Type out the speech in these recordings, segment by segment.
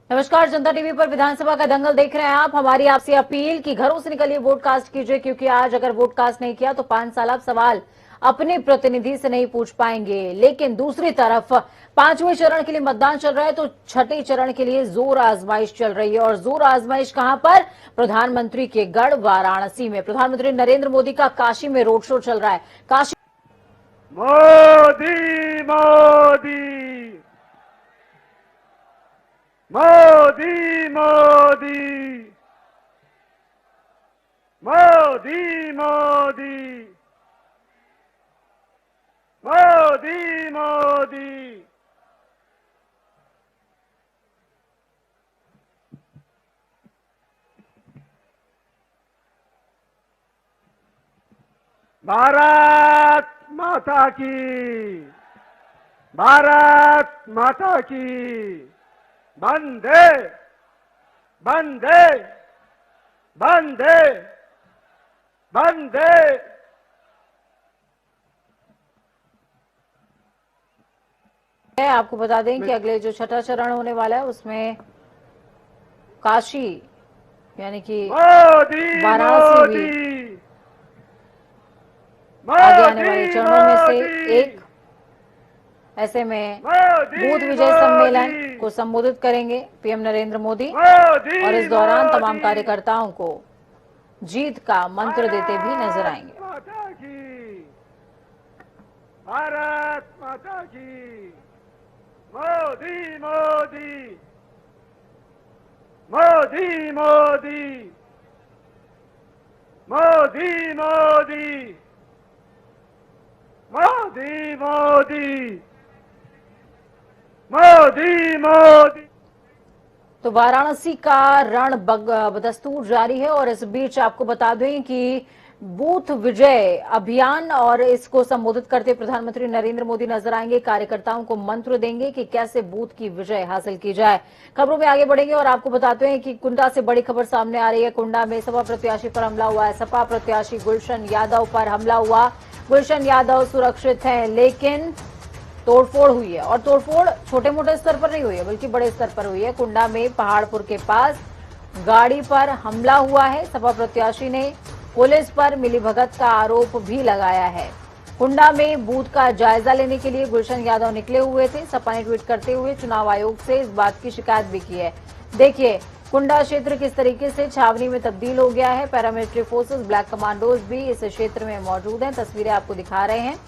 नमस्कार, जनता टीवी पर विधानसभा का दंगल देख रहे हैं आप। हमारी आपसे अपील कि घरों से निकलिए, वोट कास्ट कीजिए, क्योंकि आज अगर वोट कास्ट नहीं किया तो 5 साल आप सवाल अपने प्रतिनिधि से नहीं पूछ पाएंगे। लेकिन दूसरी तरफ 5वें चरण के लिए मतदान चल रहा है तो छठे चरण के लिए जोर आजमाइश चल रही है। और जोर आजमाइश कहां पर? प्रधानमंत्री के गढ़ वाराणसी में। प्रधानमंत्री नरेंद्र मोदी का काशी में रोड शो चल रहा है। काशी मोदी मोदी मोदी मोदी मोदी मोदी मोदी मोदी। भारत माता की, भारत माता की। वंदे वंदे वंदे वंदे। आपको बता दें कि अगले जो छठा चरण होने वाला है उसमें काशी यानी कि वाराणसी भी आगे आने वाले चरणों में से एक। ऐसे में बूथ विजय सम्मेलन को संबोधित करेंगे पीएम नरेंद्र मोदी और इस दौरान तमाम कार्यकर्ताओं को जीत का मंत्र देते भी नजर आएंगे। भारत माता की। मोदी मोदी मोदी मोदी मोदी मोदी मोदी मोदी मोदी मोदी। तो वाराणसी का रण बदस्तूर जारी है और इस बीच आपको बता दें कि बूथ विजय अभियान और इसको संबोधित करते प्रधानमंत्री नरेंद्र मोदी नजर आएंगे। कार्यकर्ताओं को मंत्र देंगे कि कैसे बूथ की विजय हासिल की जाए। खबरों में आगे बढ़ेंगे और आपको बताते हैं कि कुंडा से बड़ी खबर सामने आ रही है। कुंडा में सपा प्रत्याशी पर हमला हुआ है। सपा प्रत्याशी गुलशन यादव पर हमला हुआ। गुलशन यादव सुरक्षित हैं, लेकिन तोड़फोड़ हुई है और तोड़फोड़ छोटे मोटे स्तर पर नहीं हुई है बल्कि बड़े स्तर पर हुई है। कुंडा में पहाड़पुर के पास गाड़ी पर हमला हुआ है। सपा प्रत्याशी ने पुलिस पर मिलीभगत का आरोप भी लगाया है। कुंडा में बूथ का जायजा लेने के लिए गुलशन यादव निकले हुए थे। सपा ने ट्वीट करते हुए चुनाव आयोग से इस बात की शिकायत भी की है। देखिए कुंडा क्षेत्र किस तरीके से छावनी में तब्दील हो गया है। पैरामिलिट्री फोर्सेस, ब्लैक कमांडोज भी इस क्षेत्र में मौजूद हैं। तस्वीरें आपको दिखा रहे हैं।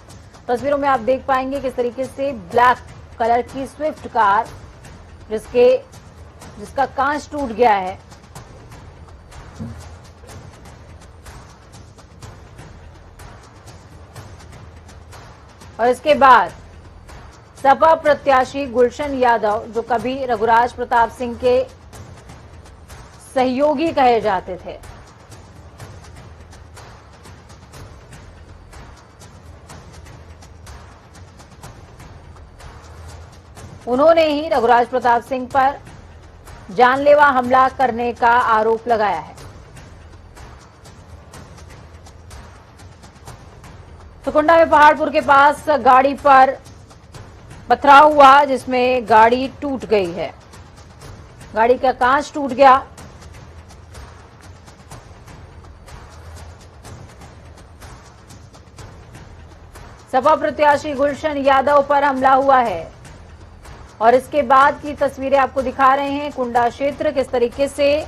तस्वीरों में आप देख पाएंगे किस तरीके से ब्लैक कलर की स्विफ्ट कार जिसका कांच टूट गया है, और इसके बाद सपा प्रत्याशी गुलशन यादव, जो कभी रघुराज प्रताप सिंह के सहयोगी कहे जाते थे, उन्होंने ही रघुराज प्रताप सिंह पर जानलेवा हमला करने का आरोप लगाया है। सुकुंडा में पहाड़पुर के पास गाड़ी पर पथराव हुआ जिसमें गाड़ी टूट गई है। गाड़ी का कांच टूट गया। सपा प्रत्याशी गुलशन यादव पर हमला हुआ है और इसके बाद की तस्वीरें आपको दिखा रहे हैं। कुंडा क्षेत्र किस तरीके से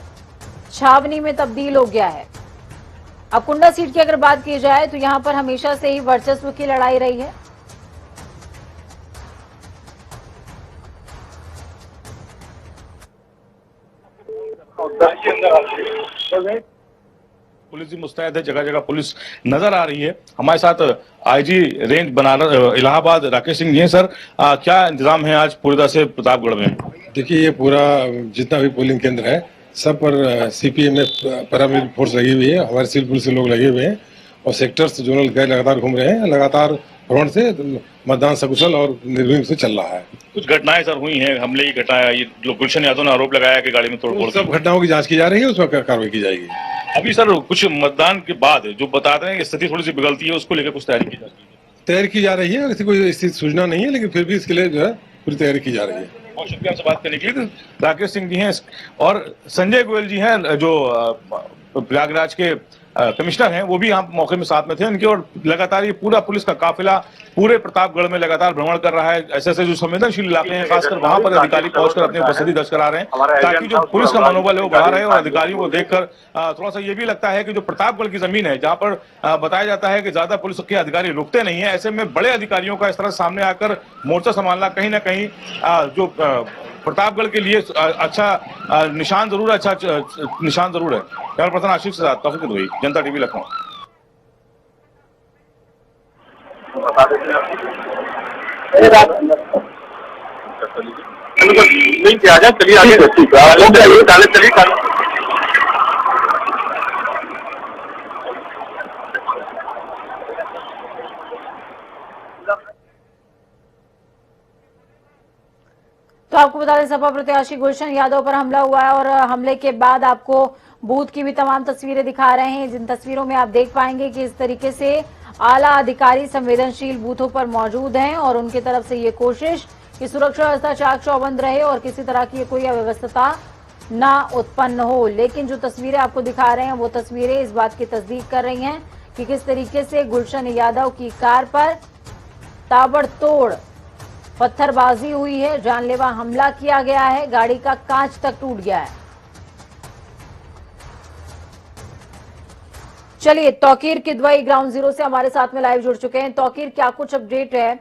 छावनी में तब्दील हो गया है। अब कुंडा सीट की अगर बात की जाए तो यहां पर हमेशा से ही वर्चस्व की लड़ाई रही है। पुलिस भी मुस्तैद है, जगह जगह पुलिस नजर आ रही है। हमारे साथ आईजी रेंज बनारस इलाहाबाद राकेश सिंह जी हैं। सर, क्या इंतजाम है आज पूरी तरह से प्रतापगढ़ में? देखिए, ये पूरा जितना भी पोलिंग केंद्र है सब पर सीपीएमएफ पैरामिलिट्री फोर्स लगी हुई है। हमारे सिविल पुलिस के लोग लगे हुए हैं और सेक्टर्स जोनल गए लगातार घूम रहे हैं। लगातार फ्रंट से मतदान सकुशल और निर्विघ्न से चल रहा है। कुछ घटनाएं सर हुई हैं, हमले की घटना, ये गुलशन यादव ने आरोप लगाया कि गाड़ी में तोड़फोड़। सब घटनाओं की जांच की जा रही है, उस पर कार्रवाई की जाएगी। अभी सर कुछ मतदान के बाद जो बताते हैं कि स्थिति थोड़ी सी बिगड़ती है, उसको लेकर कुछ तैयारी की जा रही है? तैयारी की जा रही है, ऐसी कोई स्थिति सूचना नहीं है, लेकिन फिर भी इसके लिए जो है पूरी तैयारी की जा रही है। बहुत शुक्रिया हमसे बात करने के लिए। राकेश सिंह जी हैं और संजय गोयल जी हैं जो प्रयागराज के कमिश्नर हैं, वो भी यहाँ मौके में साथ में थे उनके। और लगातार ये पूरा पुलिस का काफिला पूरे प्रतापगढ़ में लगातार भ्रमण कर रहा है। ऐसे जो संवेदनशील इलाके हैं खासकर वहां पर अधिकारी पहुंचकर अपनी उपस्थिति दर्ज करा रहे हैं ताकि जो पुलिस का मनोबल है वो बढ़ा रहे। और अधिकारियों को देखकर थोड़ा सा ये भी लगता है कि जो प्रतापगढ़ की जमीन है जहां पर बताया जाता है कि ज्यादा पुलिस के अधिकारी रुकते नहीं है, ऐसे में बड़े अधिकारियों का इस तरह सामने आकर मोर्चा संभालना कहीं ना कहीं जो प्रतापगढ़ के लिए अच्छा निशान जरूर है, अच्छा निशान जरूर है। कैमरा पर्सन आशीष के साथ तौफीक हुई, जनता टीवी लखनऊ। नहीं किया जाए, चलिए आगे चलिए। तो आपको बता दें सपा प्रत्याशी गुलशन यादव पर हमला हुआ है और हमले के बाद आपको बूथ की भी तमाम तस्वीरें दिखा रहे हैं। जिन तस्वीरों में आप देख पाएंगे कि इस तरीके से आला अधिकारी संवेदनशील बूथों पर मौजूद हैं और उनकी तरफ से ये कोशिश कि सुरक्षा व्यवस्था चाक चौबंद रहे और किसी तरह की कोई अव्यवस्था न उत्पन्न हो। लेकिन जो तस्वीरें आपको दिखा रहे हैं वो तस्वीरें इस बात की तस्दीक कर रही हैं कि किस तरीके से गुलशन यादव की कार पर ताबड़तोड़ पत्थरबाजी हुई है, जानलेवा हमला किया गया है, गाड़ी का कांच तक टूट गया है। चलिए तौकीर किदवई ग्राउंड जीरो से हमारे साथ में लाइव जुड़ चुके हैं। तौकीर, क्या कुछ अपडेट है?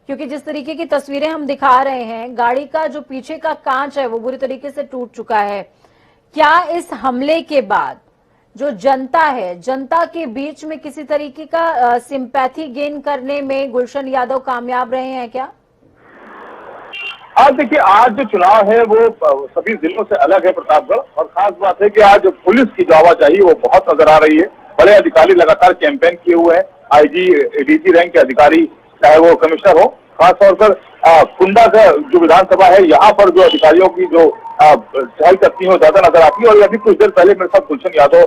क्योंकि जिस तरीके की तस्वीरें हम दिखा रहे हैं, गाड़ी का जो पीछे का कांच है वो बुरी तरीके से टूट चुका है। क्या इस हमले के बाद जो जनता है, जनता के बीच में किसी तरीके का सिंपैथी गेन करने में गुलशन यादव कामयाब रहे हैं क्या? आज देखिए, आज जो चुनाव है वो सभी जिलों से अलग है प्रतापगढ़, और खास बात है कि आज पुलिस की जो आवाजाही वो बहुत नजर आ रही है। बड़े अधिकारी लगातार कैंपेन किए हुए हैं, आईजी डीजी रैंक के अधिकारी चाहे वो कमिश्नर हो। खासतौर पर कुंडा का जो विधानसभा है यहाँ पर जो अधिकारियों की जो चहल करती है वो ज्यादा नजर आती है। और अभी कुछ देर पहले मेरे साथ गुलशन यादव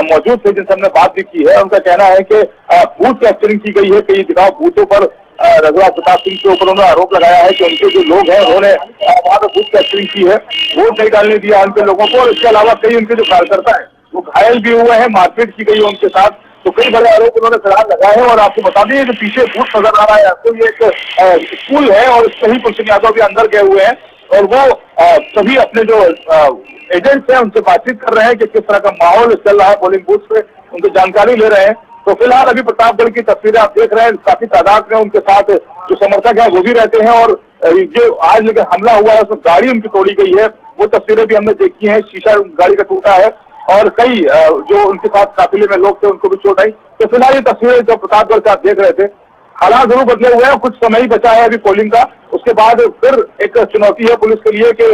मौजूद थे जिनसे हमने बात भी की है। उनका कहना है कि बूथ कैप्चरिंग की गई है, कई जगह बूथों पर रघुराज प्रताप सिंह के ऊपर उन्होंने आरोप लगाया है कि उनके जो लोग हैं उन्होंने वहां पर बूथ कैप्चरिंग की है, वोट नहीं डालने दिया उनके लोगों को। और इसके अलावा कई उनके जो कार्यकर्ता है वो घायल भी हुए हैं, मारपीट की गई है उनके साथ। तो कई बड़े आरोप उन्होंने फिलहाल लगाए हैं। और आपको बता दें कि पीछे बूथ नजर आ रहा है आपको, ये एक स्कूल है और इसमें ही गुलशन यादव भी अंदर गए हुए हैं और वो सभी अपने जो एजेंट्स हैं उनसे बातचीत कर रहे हैं कि किस तरह का माहौल चल रहा है पोलिंग बूथ पे, उनकी जानकारी ले रहे हैं। तो फिलहाल अभी प्रतापगढ़ की तस्वीरें आप देख रहे हैं, काफी तादाद में उनके साथ जो समर्थक है वो भी रहते हैं। और जो आज लेकर हमला हुआ है उसमें गाड़ी उनकी तोड़ी गई है, वो तस्वीरें भी हमने देखी हैं, शीशा गाड़ी का टूटा है और कई जो उनके साथ काफिले में लोग थे उनको भी चोट आई। तो फिलहाल ये तस्वीरें जो प्रतापगढ़ से आप देख रहे थे, हालात जरूर बदले हुए हैं, कुछ समय ही बचा है अभी पोलिंग का। उसके बाद फिर एक चुनौती है पुलिस के लिए कि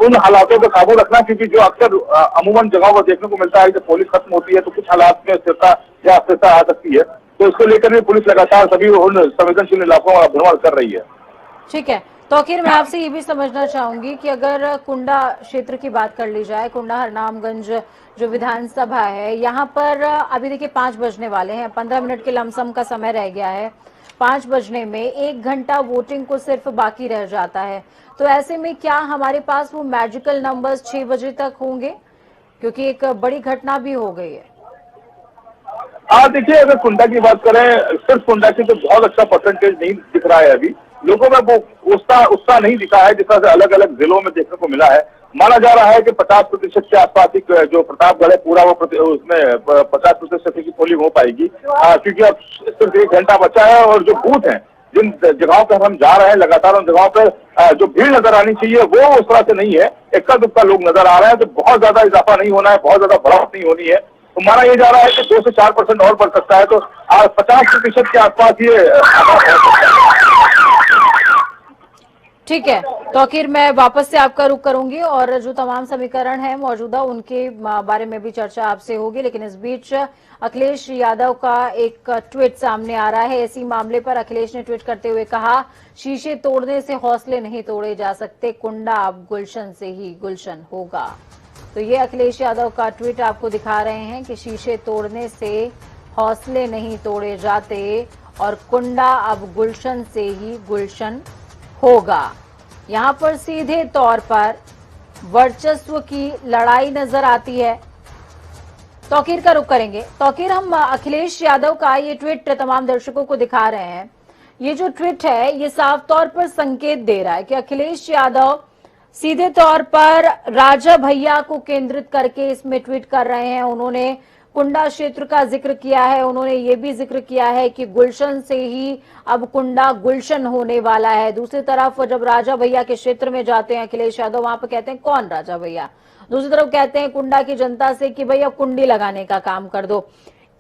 उन हालातों पर काबू रखना, क्योंकि जो अक्सर अमूमन जगहों पर देखने को मिलता है जब पुलिस खत्म होती है तो कुछ हालात में स्थिरता या अस्थिरता आ सकती है। तो इसको लेकर भी पुलिस लगातार सभी उन संवेदनशील इलाकों का भ्रमण कर रही है। ठीक है तौकीर, मैं आपसे ये भी समझना चाहूंगी कि अगर कुंडा क्षेत्र की बात कर ली जाए, कुंडा हरनामगंज जो विधानसभा है, यहाँ पर अभी देखिए 5 बजने वाले हैं, 15 मिनट के लमसम का समय रह गया है। 5 बजने में 1 घंटा वोटिंग को सिर्फ बाकी रह जाता है। तो ऐसे में क्या हमारे पास वो मैजिकल नंबर्स 6 बजे तक होंगे? क्योंकि एक बड़ी घटना भी हो गई है। देखिए, अगर कुंडा की बात करें, सिर्फ कुंडा की तो बहुत अच्छा परसेंटेज नहीं दिख रहा है अभी, लोगों में वो उत्साह नहीं दिखा है जिस तरह से अलग अलग जिलों में देखने को मिला है। माना जा रहा है कि 50% के आसपास जो प्रतापगढ़ है पूरा वो उसमें 50% की पोलिंग हो पाएगी, क्योंकि अब सिर्फ 1 घंटा बचा है। और जो बूथ है जिन जगहों पर हम जा रहे हैं लगातार उन जगहों पर जो भीड़ नजर आनी चाहिए वो उस तरह से नहीं है, इक्का दुक्का लोग नजर आ रहे हैं। तो बहुत ज्यादा इजाफा नहीं होना है, बहुत ज्यादा बढ़ाव नहीं होनी है। तो माना ये जा रहा है कि 2 से 4% और बढ़ सकता है। तो 50% के आसपास ये ठीक है तौकीर, मैं वापस से आपका रुख करूंगी और जो तमाम समीकरण है मौजूदा उनके बारे में भी चर्चा आपसे होगी। लेकिन इस बीच अखिलेश यादव का एक ट्वीट सामने आ रहा है। इसी मामले पर अखिलेश ने ट्वीट करते हुए कहा, शीशे तोड़ने से हौसले नहीं तोड़े जा सकते, कुंडा अब गुलशन से ही गुलशन होगा। तो ये अखिलेश यादव का ट्वीट आपको दिखा रहे हैं कि शीशे तोड़ने से हौसले नहीं तोड़े जाते और कुंडा अब गुलशन से ही गुलशन होगा। यहां पर सीधे तौर पर वर्चस्व की लड़ाई नजर आती है। तौकीर का रुख करेंगे। तौकीर, हम अखिलेश यादव का ये ट्वीट तमाम दर्शकों को दिखा रहे हैं। ये जो ट्वीट है ये साफ तौर पर संकेत दे रहा है कि अखिलेश यादव सीधे तौर पर राजा भैया को केंद्रित करके इसमें ट्वीट कर रहे हैं। उन्होंने कुंडा क्षेत्र का जिक्र किया है। उन्होंने ये भी जिक्र किया है कि गुलशन से ही अब कुंडा गुलशन होने वाला है। दूसरी तरफ जब राजा भैया के क्षेत्र में जाते हैं अखिलेश यादव, वहां पर कहते हैं कौन राजा भैया। दूसरी तरफ कहते हैं कुंडा की जनता से कि भैया कुंडी लगाने का काम कर दो।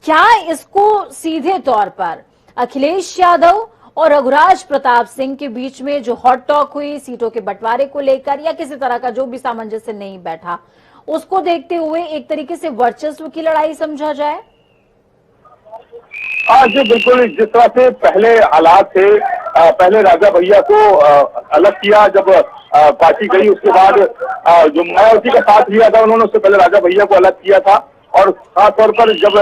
क्या इसको सीधे तौर पर अखिलेश यादव और रघुराज प्रताप सिंह के बीच में जो हॉट टॉक हुई सीटों के बंटवारे को लेकर या किसी तरह का जो भी सामंजस्य नहीं बैठा, उसको देखते हुए एक तरीके से वर्चस्व की लड़ाई समझा जाए? जी बिल्कुल, जिस तरह से पहले हालात थे, पहले राजा भैया को अलग किया, जब पार्टी गई उसके बाद जो मायावती का साथ लिया था उन्होंने, उससे पहले राजा भैया को अलग किया था। और खासतौर पर जब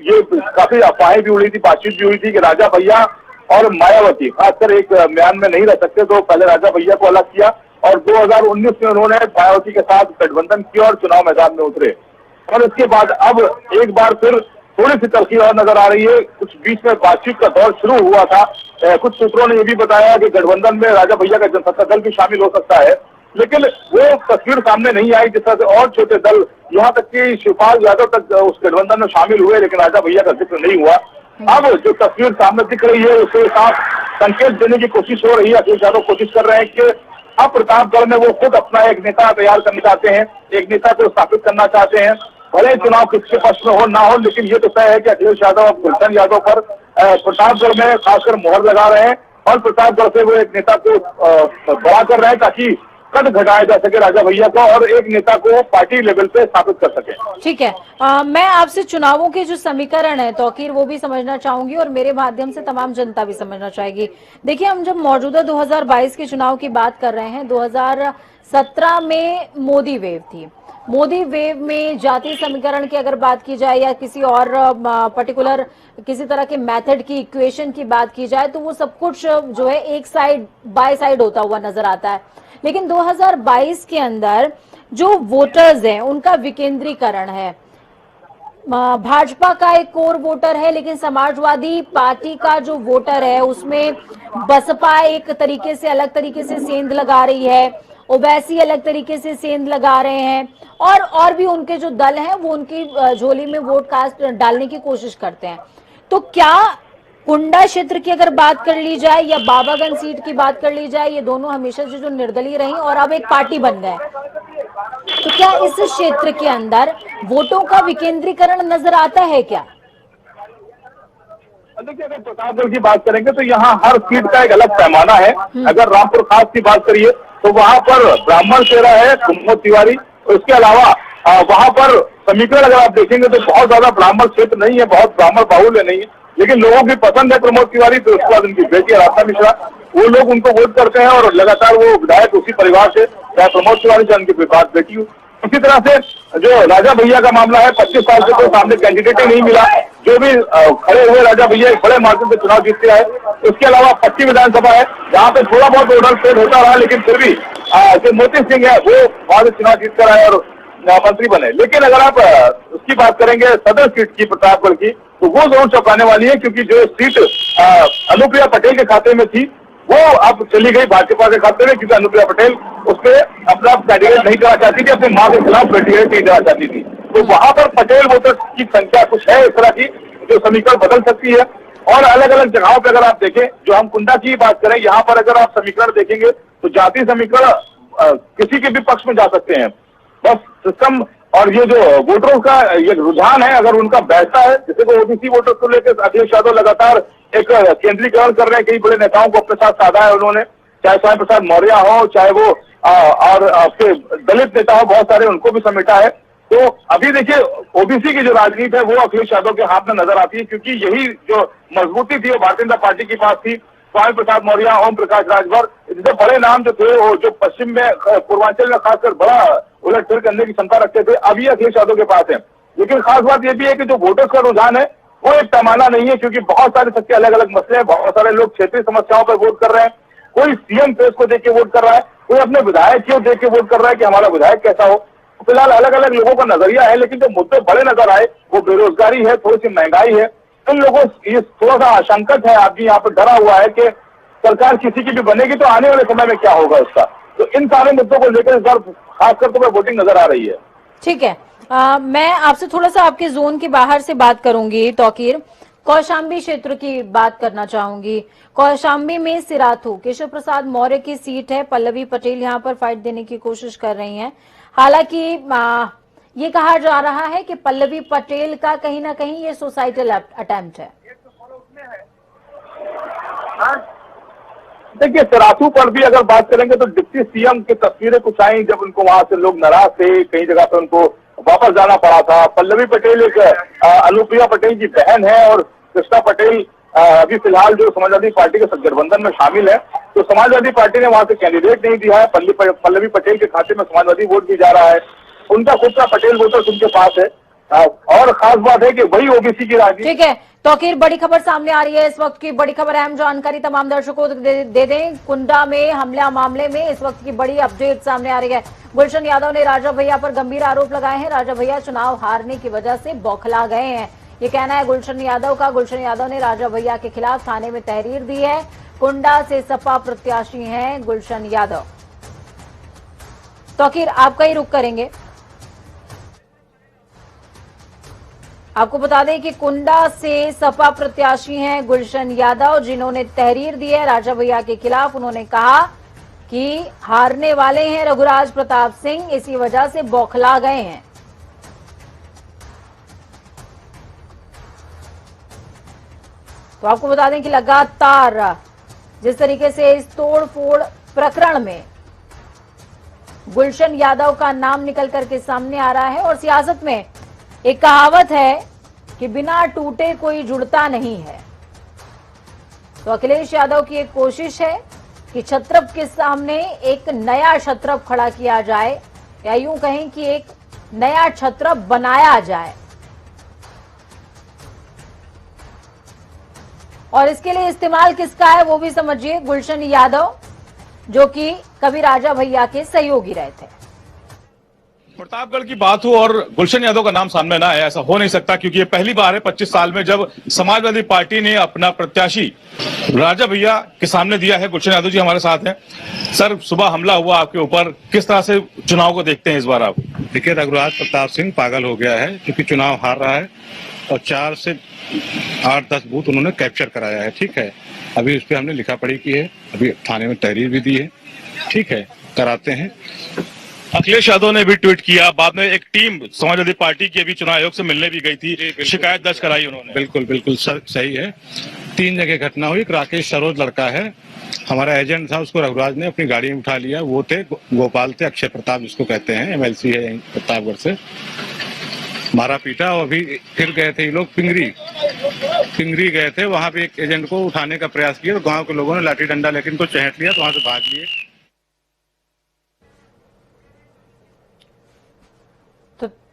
ये काफी अफवाहें भी उड़ी थी, बातचीत भी हुई थी कि राजा भैया और मायावती खासकर एक म्यान में नहीं रह सकते, तो पहले राजा भैया को अलग किया और 2019 में उन्होंने मायावती के साथ गठबंधन किया और चुनाव मैदान में उतरे। और इसके बाद अब एक बार फिर थोड़ी सी तलखी और नजर आ रही है। कुछ बीच में बातचीत का दौर शुरू हुआ था। कुछ सूत्रों ने यह भी बताया कि गठबंधन में राजा भैया का जनता दल भी शामिल हो सकता है, लेकिन वो तस्वीर सामने नहीं आई जिस तरह से और छोटे दल, यहाँ तक कि शिवपाल यादव तक उस गठबंधन में शामिल हुए, लेकिन राजा भैया का जिक्र नहीं हुआ। अब जो तस्वीर सामने दिख रही है उसके साथ संकेत देने की कोशिश हो रही है। अखिलेश यादव कोशिश कर रहे हैं कि अब प्रतापगढ़ में वो खुद अपना एक नेता तैयार करना चाहते हैं, एक नेता को स्थापित करना चाहते हैं। भले चुनाव किसके पक्ष में हो ना हो, लेकिन ये तो तय है कि अखिलेश यादव अब गुलशन यादव पर प्रतापगढ़ में खासकर मोहर लगा रहे हैं और प्रतापगढ़ से वो एक नेता को बड़ा कर रहे हैं ताकि कद घटाया जा सके राजा भैया को और एक नेता को पार्टी लेवल पे स्थापित कर सके। ठीक है, मैं आपसे चुनावों के जो समीकरण है तौकीर वो भी समझना चाहूंगी और मेरे माध्यम से तमाम जनता भी समझना चाहेगी। देखिए, हम जब मौजूदा 2022 के चुनाव की बात कर रहे हैं, 2017 में मोदी वेव थी। मोदी वेव में जातीय समीकरण की अगर बात की जाए या किसी और पर्टिकुलर किसी तरह के मेथड की इक्वेशन की बात की जाए तो वो सब कुछ जो है एक साइड बाय साइड होता हुआ नजर आता है। लेकिन 2022 के अंदर जो वोटर्स हैं उनका विकेंद्रीकरण है। भाजपा का एक कोर वोटर है, लेकिन समाजवादी पार्टी का जो वोटर है उसमें बसपा एक तरीके से अलग तरीके से सेंध लगा रही है, ओवैसी अलग तरीके से सेंध लगा रहे हैं और भी उनके जो दल हैं वो उनकी झोली में वोट कास्ट डालने की कोशिश करते हैं। तो क्या कुंडा क्षेत्र की अगर बात कर ली जाए या बाबागंज सीट की बात कर ली जाए, ये दोनों हमेशा से जो निर्दलीय रही और अब एक पार्टी बन गए, तो क्या इस क्षेत्र के अंदर वोटों का विकेंद्रीकरण नजर आता है क्या? देखिए, अगर प्रतापगढ़ की बात करेंगे तो यहाँ हर सीट का एक अलग पैमाना है। अगर रामपुर खास की बात करिए तो वहाँ पर ब्राह्मण चेहरा है कुमोद तिवारी, उसके अलावा वहाँ पर समीकरण अगर आप देखेंगे तो बहुत ज्यादा ब्राह्मण क्षेत्र नहीं है, बहुत ब्राह्मण बाहुल्य नहीं है, लेकिन लोगों की पसंद है प्रमोद तिवारी। तो उसके बाद उनकी बेटी आराधना मिश्रा, वो लोग उनको वोट करते हैं और लगातार वो विधायक उसी परिवार से, चाहे प्रमोद तिवारी चाहे उनकी बात बेटी हो। इसी तरह से जो राजा भैया का मामला है, 25 साल से तो सामने कैंडिडेट ही नहीं मिला, जो भी खड़े हुए राजा भैया एक बड़े मार्जिन से चुनाव जीतते आए। उसके अलावा पट्टी विधानसभा है जहाँ पे थोड़ा बहुत ओवरऑल फेल होता रहा, लेकिन फिर भी जो मोती सिंह है वो बाद चुनाव जीत कर आए और मंत्री बने। लेकिन अगर आप उसकी बात करेंगे सदर सीट की प्रतापगढ़ की, तो वो जरूर चौंकाने वाली है, क्योंकि जो सीट अनुप्रिया पटेल के खाते में थी वो अब चली गई भाजपा के खाते में, क्योंकि अनुप्रिया पटेल उसपे अपना कैंडिडेट नहीं करना चाहती थी, अपनी मां के खिलाफ कैंडिडेट नहीं देना चाहती थी। तो वहां पर पटेल वोटर्स की संख्या कुछ है इस तरह की जो समीकरण बदल सकती है। और अलग अलग जगहों पर अगर आप देखें, जो हम कुंडा की बात करें, यहाँ पर अगर आप समीकरण देखेंगे तो जातीय समीकरण किसी के भी पक्ष में जा सकते हैं। बस सिस्टम और ये जो वोटरों का ये रुझान है, अगर उनका बैठता है, जैसे को ओबीसी वोटर्स को लेकर अखिलेश यादव लगातार एक केंद्रीकरण कर रहे हैं, कई बड़े नेताओं को अपने साथ साधा है उन्होंने, चाहे स्वामी प्रसाद मौर्य हो, चाहे वो और आपके दलित नेता हो, बहुत सारे उनको भी समेटा है। तो अभी देखिए ओबीसी की जो राजनीति है वो अखिलेश यादव के हाथ में नजर आती है, क्योंकि यही जो मजबूती थी वो भारतीय जनता पार्टी के पास थी। स्वामी प्रसाद मौर्य, ओम प्रकाश राजभर, इतने बड़े नाम जो थे वो जो पश्चिम में पूर्वांचल में खासकर बड़ा उलटफेर करने की क्षमता रखते थे, अभी अखिलेश यादव के पास है। लेकिन खास बात यह भी है कि जो वोटर्स का रुझान है वो एक पैमाना नहीं है, क्योंकि बहुत सारे सबके अलग अलग मसले हैं, बहुत सारे लोग क्षेत्रीय समस्याओं पर वोट कर रहे हैं। कोई सीएम फेस को देख के वोट कर रहा है, कोई अपने विधायक को देख के वोट कर रहा है कि हमारा विधायक कैसा हो। फिलहाल अलग अलग लोगों का नजरिया है, लेकिन जो मुद्दे बड़े नजर आए वो बेरोजगारी है, थोड़ी सी महंगाई है। इन लोगों ये थोड़ा सा आशंकित है, आदमी यहाँ पर डरा हुआ है कि सरकार किसी की भी बनेगी तो आने वाले समय में क्या होगा उसका। तो इन सारे मुद्दों को लेकर इस बार खासकर तो वोटिंग नजर आ रही है। ठीक है, मैं आपसे थोड़ा सा आपके जोन के बाहर से बात करूंगी। तौकीर, कौशाम्बी क्षेत्र की बात करना चाहूंगी। कौशाम्बी में सिराथू केशव प्रसाद मौर्य की सीट है। पल्लवी पटेल यहाँ पर फाइट देने की कोशिश कर रही हैं। हालांकि ये कहा जा रहा है कि पल्लवी पटेल का कहीं ना कहीं ये सुसाइडल अटेम्प्ट है। देखिए, सिराथू पर भी अगर बात करेंगे तो डिप्टी सीएम की तस्वीरें कुछ आई जब उनको वहां से लोग नाराज थे, कई जगह पर उनको वापस जाना पड़ा था। पल्लवी पटेल एक अनुप्रिया पटेल की बहन है और कृष्णा पटेल अभी फिलहाल जो समाजवादी पार्टी के गठबंधन में शामिल है, तो समाजवादी पार्टी ने वहां से कैंडिडेट नहीं दिया है। पल्लवी पटेल के खाते में समाजवादी वोट भी जा रहा है, उनका खुद का पटेल वोटर्स उनके पास है। और खास बात है कि वही ओबीसी की राजनीति। ठीक है तौकीर, बड़ी खबर सामने आ रही है इस वक्त की। बड़ी खबर, अहम जानकारी तमाम दर्शकों को दे दें। कुंडा में हमला मामले में इस वक्त की बड़ी अपडेट सामने आ रही है। गुलशन यादव ने राजा भैया पर गंभीर आरोप लगाए हैं। राजा भैया चुनाव हारने की वजह से बौखला गए हैं, ये कहना है गुलशन यादव का। गुलशन यादव ने राजा भैया के खिलाफ थाने में तहरीर दी है। कुंडा से सपा प्रत्याशी हैं गुलशन यादव। तौकीर, आपका ही रुख करेंगे। आपको बता दें कि कुंडा से सपा प्रत्याशी हैं गुलशन यादव, जिन्होंने तहरीर दी है राजा भैया के खिलाफ। उन्होंने कहा कि हारने वाले हैं रघुराज प्रताप सिंह, इसी वजह से बौखला गए हैं। तो आपको बता दें कि लगातार जिस तरीके से इस तोड़फोड़ प्रकरण में गुलशन यादव का नाम निकल करके सामने आ रहा है, और सियासत में एक कहावत है कि बिना टूटे कोई जुड़ता नहीं है। तो अखिलेश यादव की एक कोशिश है कि छत्रप के सामने एक नया छत्रप खड़ा किया जाए, या यूं कहें कि एक नया छत्रप बनाया जाए, और इसके लिए इस्तेमाल किसका है वो भी समझिए। गुलशन यादव, जो कि कभी राजा भैया के सहयोगी रहे थे। प्रतापगढ़ की बात हो और गुलशन यादव का नाम सामने ना आया, ऐसा हो नहीं सकता, क्योंकि ये पहली बार है 25 साल में जब समाजवादी पार्टी ने अपना प्रत्याशी राजा भैया के सामने दिया है। गुलशन यादव जी हमारे साथ हैं। सर, सुबह हमला हुआ आपके ऊपर, किस तरह से चुनाव को देखते हैं इस बार आप? देखिए, रघुराज प्रताप सिंह पागल हो गया है, क्योंकि चुनाव हार रहा है और 4 से 8-10 बूथ उन्होंने कैप्चर कराया है। ठीक है, अभी उस पर हमने लिखा पढ़ी की है, अभी थाने में तहरीर भी दी है। ठीक है, कराते हैं। अखिलेश यादव ने भी ट्वीट किया, बाद में एक टीम समाजवादी पार्टी की अभी चुनाव आयोग से मिलने भी गई थी, शिकायत दर्ज कराई उन्होंने। बिल्कुल बिल्कुल सही है। 3 जगह घटना हुई। एक राकेश सरोज लड़का है, हमारा एजेंट था, उसको रघुराज ने अपनी गाड़ी में उठा लिया। वो थे गोपाल थे, अक्षय प्रताप जिसको कहते हैं, MLC है यहीं प्रतापगढ़ से, मारा पीटा। और अभी फिर गए थे ये लोग पिंगरी गए थे, वहां पे एक एजेंट को उठाने का प्रयास किया, तो गांव के लोगों ने लाठी डंडा लेकर इनको चहट लिया, तो वहां से भाग लिए।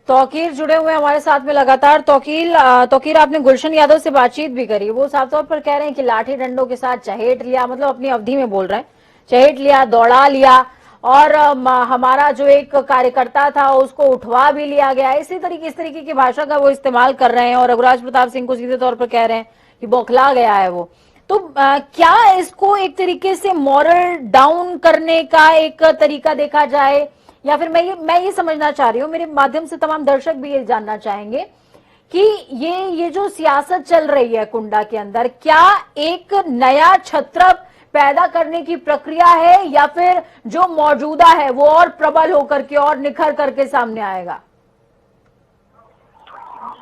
तौकीर जुड़े हुए हमारे साथ में लगातार। तौकीर, आपने गुलशन यादव से बातचीत भी करी, वो साफ तौर पर कह रहे हैं कि लाठी डंडों के साथ चहेट लिया, मतलब अपनी अवधि में बोल रहे हैं, चहेट लिया, दौड़ा लिया, और हमारा जो एक कार्यकर्ता था उसको उठवा भी लिया गया। इस तरीके की भाषा का वो इस्तेमाल कर रहे हैं, और रघुराज प्रताप सिंह को सीधे तौर पर कह रहे हैं कि बौखला गया है वो। तो क्या इसको एक तरीके से मॉरल डाउन करने का एक तरीका देखा जाए, या फिर मैं ये समझना चाह रही हूँ, मेरे माध्यम से तमाम दर्शक भी ये जानना चाहेंगे कि ये जो सियासत चल रही है कुंडा के अंदर, क्या एक नया छत्रप पैदा करने की प्रक्रिया है, या फिर जो मौजूदा है वो और प्रबल होकर के और निखर करके सामने आएगा?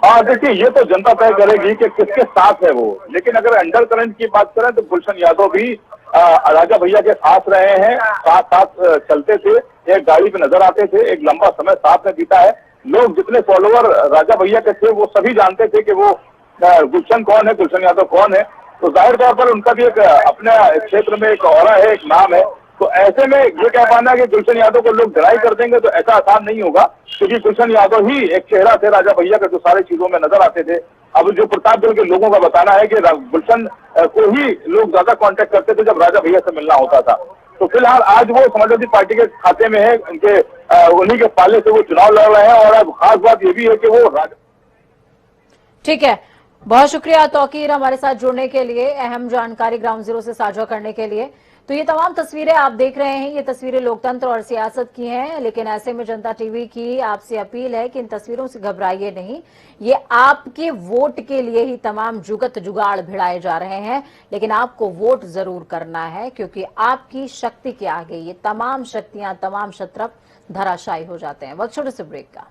हाँ, देखिए, ये तो जनता तय करेगी कि किसके साथ है वो। लेकिन अगर अंडर करंट की बात करें तो गुलशन यादव भी राजा भैया के साथ रहे हैं, साथ साथ चलते थे, एक गाड़ी पे नजर आते थे, एक लंबा समय साथ में बीता है। लोग जितने फॉलोअर राजा भैया के थे वो सभी जानते थे कि वो गुलशन कौन है, गुलशन यादव कौन है। तो जाहिर तौर पर उनका भी एक अपने क्षेत्र में एक ऑरा है, एक नाम है। तो ऐसे में ये कह पाना कि गुलशन यादव को लोग डिनाई कर देंगे तो ऐसा आसान नहीं होगा, क्योंकि गुलशन यादव ही एक चेहरा थे राजा भैया का जो सारी चीजों में नजर आते थे। अब जो प्रतापगढ़ के लोगों का बताना है कि गुलशन को ही लोग ज्यादा कांटेक्ट करते थे जब राजा भैया से मिलना होता था। तो फिलहाल आज वो समाजवादी पार्टी के खाते में है, उनके उन्हीं के पाले से वो चुनाव लड़ रहे हैं। और अब खास बात ये भी है कि वो ठीक है, बहुत शुक्रिया तौकीर हमारे साथ जुड़ने के लिए, अहम जानकारी ग्राउंड जीरो से साझा करने के लिए। तो ये तमाम तस्वीरें आप देख रहे हैं, ये तस्वीरें लोकतंत्र और सियासत की हैं, लेकिन ऐसे में जनता टीवी की आपसे अपील है कि इन तस्वीरों से घबराइए नहीं। ये आपके वोट के लिए ही तमाम जुगत जुगाड़ भिड़ाए जा रहे हैं, लेकिन आपको वोट जरूर करना है, क्योंकि आपकी शक्ति के आगे ये तमाम शक्तियां, तमाम शत्रप धराशायी हो जाते हैं। वक्त छोटे से ब्रेक का।